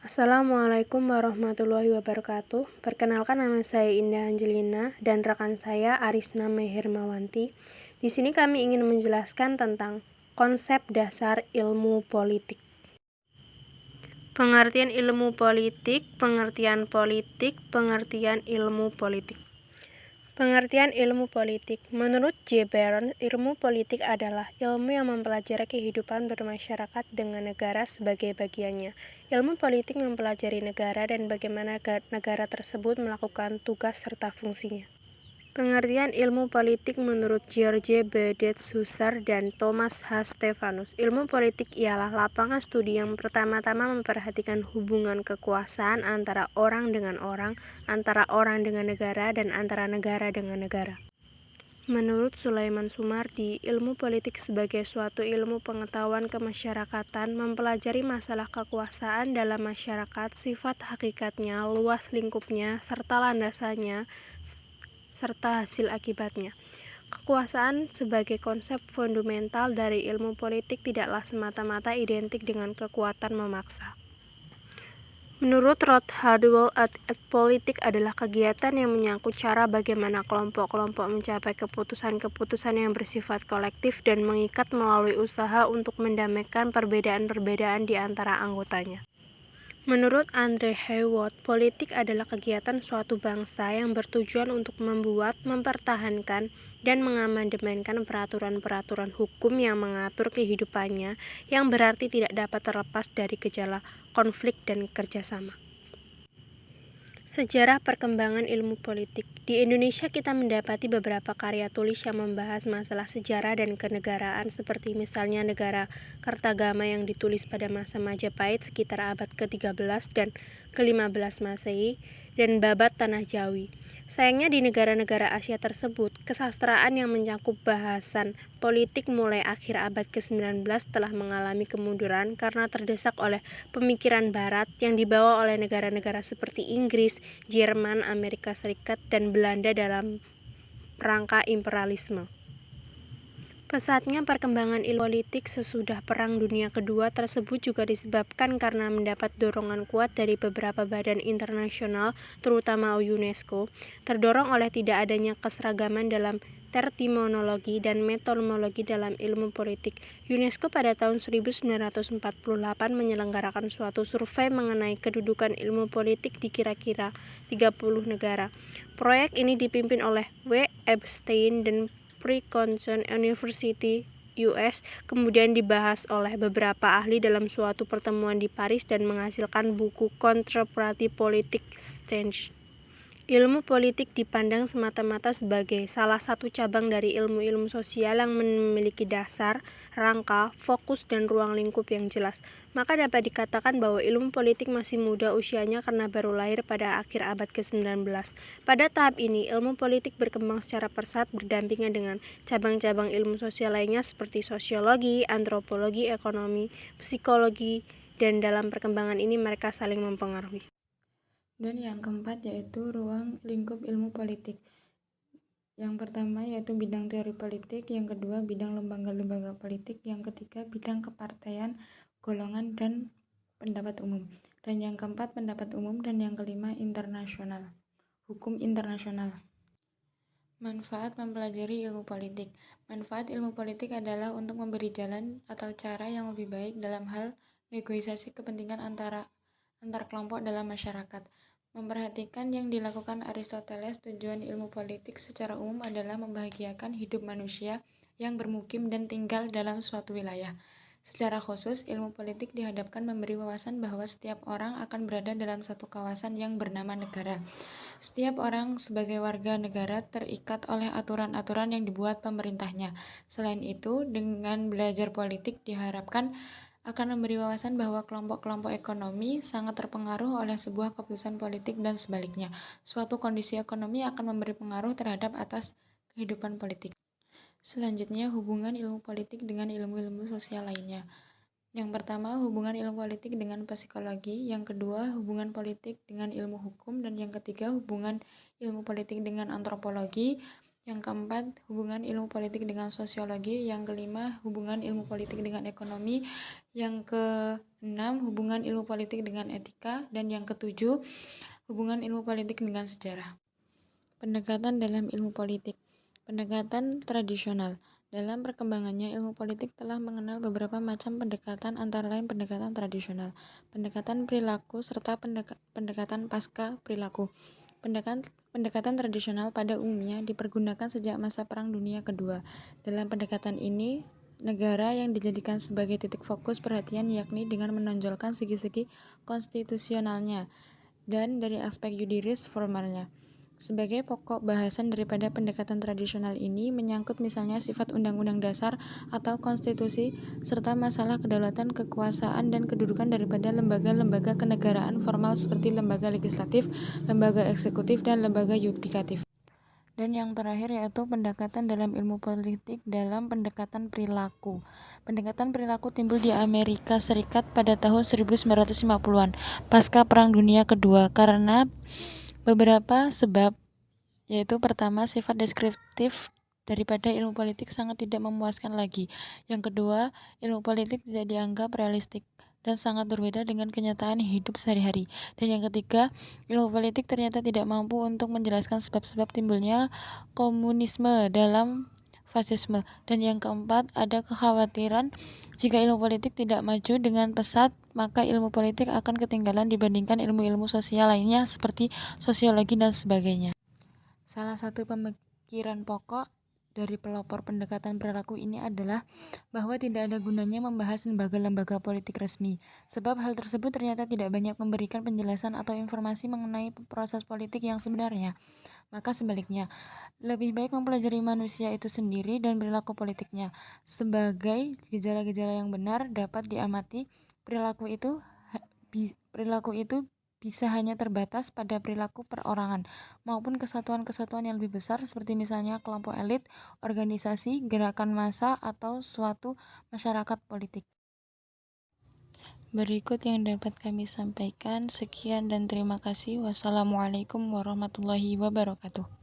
Assalamualaikum warahmatullahi wabarakatuh. Perkenalkan, nama saya Indah Angelina dan rekan saya Arisna Mehermawanti. Di sini kami ingin menjelaskan tentang konsep dasar ilmu politik. Pengertian ilmu politik, pengertian politik, pengertian ilmu politik. Pengertian ilmu politik. Menurut J. Barron, ilmu politik adalah ilmu yang mempelajari kehidupan bermasyarakat dengan negara sebagai bagiannya. Ilmu politik mempelajari negara dan bagaimana negara tersebut melakukan tugas serta fungsinya. Pengertian ilmu politik menurut George B. Husserl dan Thomas H. Stefanus. Ilmu politik ialah lapangan studi yang pertama-tama memperhatikan hubungan kekuasaan antara orang dengan orang, antara orang dengan negara, dan antara negara dengan negara. Menurut Sulaiman Sumardi, ilmu politik sebagai suatu ilmu pengetahuan kemasyarakatan mempelajari masalah kekuasaan dalam masyarakat, sifat hakikatnya, luas lingkupnya, serta landasannya, serta hasil akibatnya. Kekuasaan sebagai konsep fundamental dari ilmu politik tidaklah semata-mata identik dengan kekuatan memaksa. Menurut Rod Hardwell, politik adalah kegiatan yang menyangkut cara bagaimana kelompok-kelompok mencapai keputusan-keputusan yang bersifat kolektif dan mengikat melalui usaha untuk mendamaikan perbedaan-perbedaan di antara anggotanya. Menurut Andre Hayward, politik adalah kegiatan suatu bangsa yang bertujuan untuk membuat, mempertahankan, dan mengamandemenkan peraturan-peraturan hukum yang mengatur kehidupannya, yang berarti tidak dapat terlepas dari gejala konflik dan kerjasama. Sejarah perkembangan ilmu politik. Di Indonesia kita mendapati beberapa karya tulis yang membahas masalah sejarah dan kenegaraan, seperti misalnya Negara Kertagama yang ditulis pada masa Majapahit sekitar abad ke-13 dan ke-15 Masehi, dan Babat Tanah Jawi. Sayangnya di negara-negara Asia tersebut, kesastraan yang mencakup bahasan politik mulai akhir abad ke-19 telah mengalami kemunduran karena terdesak oleh pemikiran Barat yang dibawa oleh negara-negara seperti Inggris, Jerman, Amerika Serikat, dan Belanda dalam rangka imperialisme. Pesatnya perkembangan ilmu politik sesudah Perang Dunia Kedua tersebut juga disebabkan karena mendapat dorongan kuat dari beberapa badan internasional, terutama UNESCO, terdorong oleh tidak adanya keseragaman dalam terminologi dan metodologi dalam ilmu politik. UNESCO pada tahun 1948 menyelenggarakan suatu survei mengenai kedudukan ilmu politik di kira-kira 30 negara. Proyek ini dipimpin oleh W. Epstein dan Princeton University, US, kemudian dibahas oleh beberapa ahli dalam suatu pertemuan di Paris dan menghasilkan buku Contemporary Politics Science. Ilmu politik dipandang semata-mata sebagai salah satu cabang dari ilmu-ilmu sosial yang memiliki dasar, rangka, fokus, dan ruang lingkup yang jelas. Maka dapat dikatakan bahwa ilmu politik masih muda usianya karena baru lahir pada akhir abad ke-19. Pada tahap ini, ilmu politik berkembang secara pesat berdampingan dengan cabang-cabang ilmu sosial lainnya seperti sosiologi, antropologi, ekonomi, psikologi, dan dalam perkembangan ini mereka saling mempengaruhi. Dan yang keempat yaitu ruang lingkup ilmu politik. Yang pertama yaitu bidang teori politik, yang kedua bidang lembaga-lembaga politik, yang ketiga bidang kepartaian, golongan, dan pendapat umum. Dan yang keempat pendapat umum, dan yang kelima internasional, hukum internasional. Manfaat mempelajari ilmu politik. Manfaat ilmu politik adalah untuk memberi jalan atau cara yang lebih baik dalam hal negosiasi kepentingan antar kelompok dalam masyarakat. Memperhatikan yang dilakukan Aristoteles, tujuan ilmu politik secara umum adalah membahagiakan hidup manusia yang bermukim dan tinggal dalam suatu wilayah. Secara khusus, ilmu politik dihadapkan memberi wawasan bahwa setiap orang akan berada dalam satu kawasan yang bernama negara. Setiap orang sebagai warga negara terikat oleh aturan-aturan yang dibuat pemerintahnya. Selain itu, dengan belajar politik diharapkan akan memberi wawasan bahwa kelompok-kelompok ekonomi sangat terpengaruh oleh sebuah keputusan politik dan sebaliknya. Suatu kondisi ekonomi akan memberi pengaruh terhadap atas kehidupan politik. Selanjutnya, hubungan ilmu politik dengan ilmu-ilmu sosial lainnya. Yang pertama, hubungan ilmu politik dengan psikologi. Yang kedua, hubungan politik dengan ilmu hukum. Dan yang ketiga, hubungan ilmu politik dengan antropologi. Yang keempat, hubungan ilmu politik dengan sosiologi. Yang kelima, hubungan ilmu politik dengan ekonomi. Yang keenam, hubungan ilmu politik dengan etika. Dan yang ketujuh, hubungan ilmu politik dengan sejarah. Pendekatan dalam ilmu politik. Pendekatan tradisional. Dalam perkembangannya, ilmu politik telah mengenal beberapa macam pendekatan, antara lain pendekatan tradisional, pendekatan perilaku, serta pendekatan pasca perilaku. Pendekatan tradisional pada umumnya dipergunakan sejak masa Perang Dunia Kedua. Dalam pendekatan ini, negara yang dijadikan sebagai titik fokus perhatian yakni dengan menonjolkan segi-segi konstitusionalnya dan dari aspek yuridis formalnya. Sebagai pokok bahasan daripada pendekatan tradisional ini menyangkut misalnya sifat undang-undang dasar atau konstitusi serta masalah kedaulatan, kekuasaan, dan kedudukan daripada lembaga-lembaga kenegaraan formal seperti lembaga legislatif, lembaga eksekutif, dan lembaga yudikatif. Dan yang terakhir yaitu pendekatan dalam ilmu politik dalam pendekatan perilaku. Pendekatan perilaku timbul di Amerika Serikat pada tahun 1950-an pasca Perang Dunia Kedua karena beberapa sebab, yaitu pertama, sifat deskriptif daripada ilmu politik sangat tidak memuaskan lagi. Yang kedua, ilmu politik tidak dianggap realistik dan sangat berbeda dengan kenyataan hidup sehari-hari. Dan yang ketiga, ilmu politik ternyata tidak mampu untuk menjelaskan sebab-sebab timbulnya komunisme dalam fasisme. Dan yang keempat, ada kekhawatiran jika ilmu politik tidak maju dengan pesat, maka ilmu politik akan ketinggalan dibandingkan ilmu-ilmu sosial lainnya seperti sosiologi dan sebagainya. Salah satu pemikiran pokok dari pelopor pendekatan perilaku ini adalah bahwa tidak ada gunanya membahas lembaga-lembaga politik resmi, sebab hal tersebut ternyata tidak banyak memberikan penjelasan atau informasi mengenai proses politik yang sebenarnya. Maka sebaliknya, lebih baik mempelajari manusia itu sendiri dan perilaku politiknya. Sebagai gejala-gejala yang benar dapat diamati, perilaku itu bisa hanya terbatas pada perilaku perorangan maupun kesatuan-kesatuan yang lebih besar seperti misalnya kelompok elit, organisasi, gerakan massa, atau suatu masyarakat politik. Berikut yang dapat kami sampaikan. Sekian dan terima kasih. Wassalamualaikum warahmatullahi wabarakatuh.